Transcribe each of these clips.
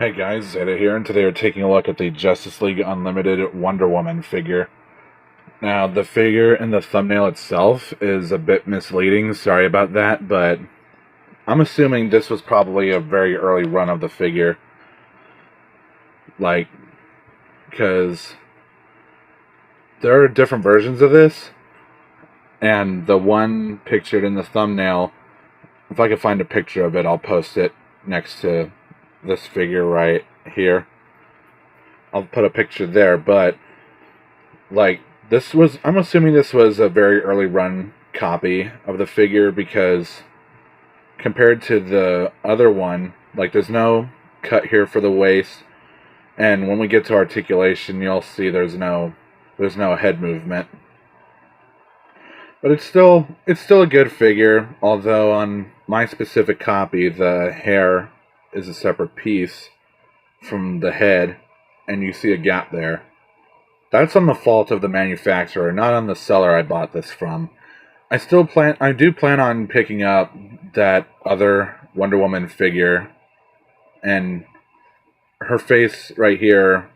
Hey guys, Zeta here, and today we're taking a look at the Justice League Unlimited Wonder Woman figure. Now, the figure in the thumbnail itself is a bit misleading, sorry about that, but I'm assuming this was probably a very early run of the figure. Because there are different versions of this, and the one pictured in the thumbnail, if I can find a picture of it, I'll post it next to this figure right here. I'll put a picture there, but I'm assuming this was a very early run copy of the figure, because compared to the other one, there's no cut here for the waist, and when we get to articulation, you'll see there's no head movement. But it's still a good figure, although on my specific copy, the hair is a separate piece from the head, and you see a gap there. That's on the fault of the manufacturer, not on the seller I bought this from. I do plan on picking up that other Wonder Woman figure, and her face right here,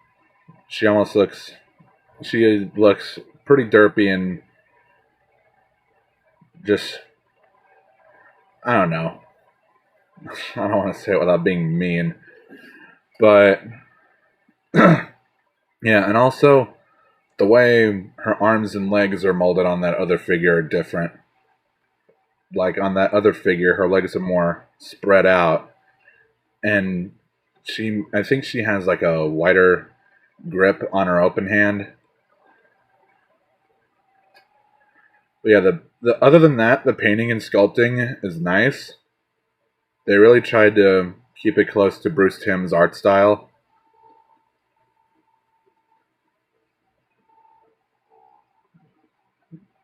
she looks pretty derpy and just, I don't know. I don't want to say it without being mean, but yeah, and also the way her arms and legs are molded on that other figure are different. Like on that other figure, her legs are more spread out, and I think she has like a wider grip on her open hand. But yeah, the other than that, the painting and sculpting is nice. They really tried to keep it close to Bruce Timm's art style.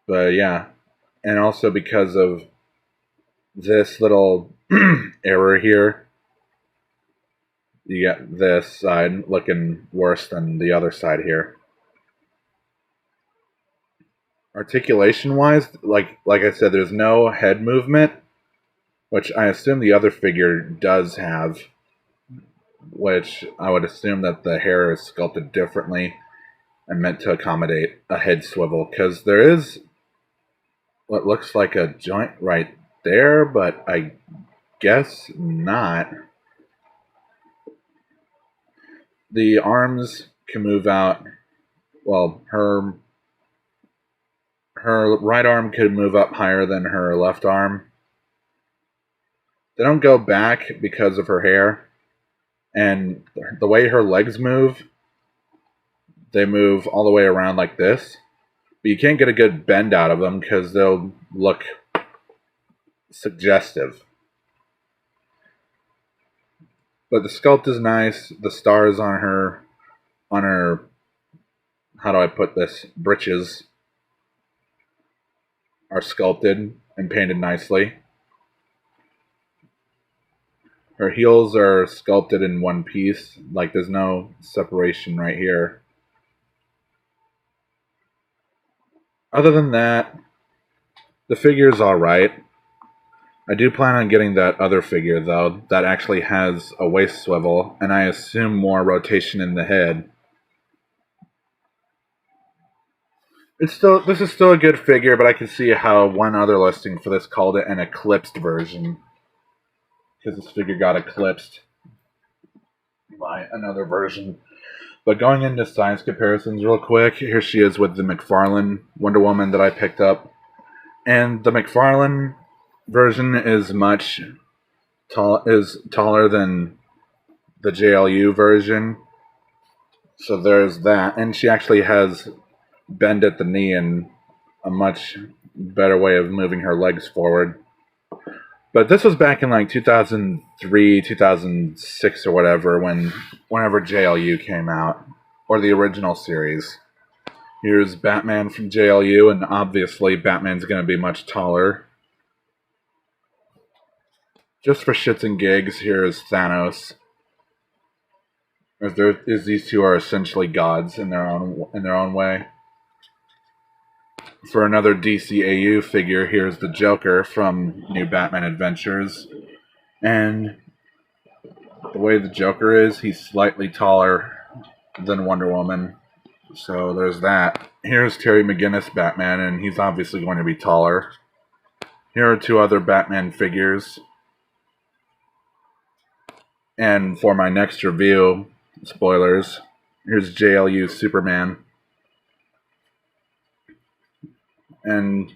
But yeah, and also because of this little error here, you get this side looking worse than the other side here. Articulation wise, like I said, there's no head movement, which I assume the other figure does have, which I would assume that the hair is sculpted differently and meant to accommodate a head swivel, because there is what looks like a joint right there, but I guess not. The arms can move out. Well, her right arm could move up higher than her left arm. They don't go back because of her hair, and the way her legs move, they move all the way around like this. But you can't get a good bend out of them because they'll look suggestive. But the sculpt is nice. The stars on her, how do I put this, breeches are sculpted and painted nicely. Her heels are sculpted in one piece, like there's no separation right here. Other than that, the figure's alright. I do plan on getting that other figure, though, that actually has a waist swivel, and I assume more rotation in the head. This is still a good figure, but I can see how one other listing for this called it an eclipsed version, because this figure got eclipsed by another version. But going into size comparisons real quick, here she is with the McFarlane Wonder Woman that I picked up. And the McFarlane version is taller than the JLU version. So there's that. And she actually has bend at the knee and a much better way of moving her legs forward. But this was back in like 2003, 2006 or whatever, whenever JLU came out, or the original series. Here's Batman from JLU, and obviously Batman's going to be much taller. Just for shits and gigs, here is Thanos. As these two are essentially gods in their own way. For another DCAU figure, here's the Joker from New Batman Adventures. And the way the Joker is, he's slightly taller than Wonder Woman. So there's that. Here's Terry McGinnis Batman, and he's obviously going to be taller. Here are two other Batman figures. And for my next review, spoilers, here's JLU Superman. And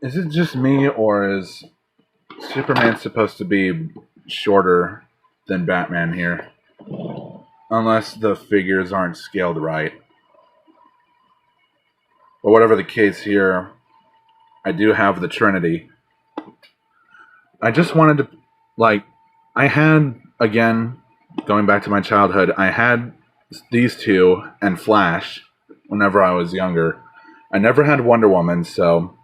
is it just me, or is Superman supposed to be shorter than Batman here? Unless the figures aren't scaled right. But whatever the case here, I do have the Trinity. I just wanted to, I had, again, going back to my childhood, I had these two and Flash whenever I was younger. I never had Wonder Woman, so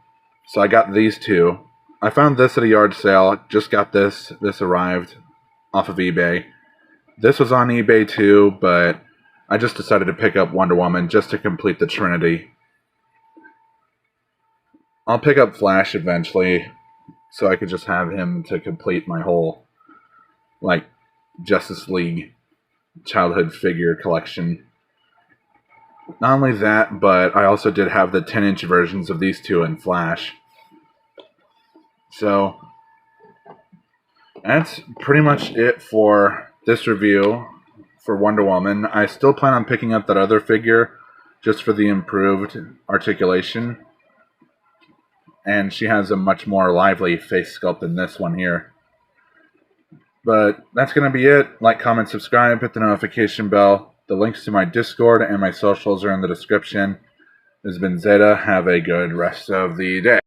I got these two. I found this at a yard sale. Just got this. This arrived off of eBay. This was on eBay too, but I just decided to pick up Wonder Woman just to complete the Trinity. I'll pick up Flash eventually, so I could just have him to complete my whole, Justice League childhood figure collection. Not only that, but I also did have the 10-inch versions of these two in Flash. So, that's pretty much it for this review for Wonder Woman. I still plan on picking up that other figure just for the improved articulation. And she has a much more lively face sculpt than this one here. But that's going to be it. Like, comment, subscribe, hit the notification bell. The links to my Discord and my socials are in the description. This has been Zeta. Have a good rest of the day.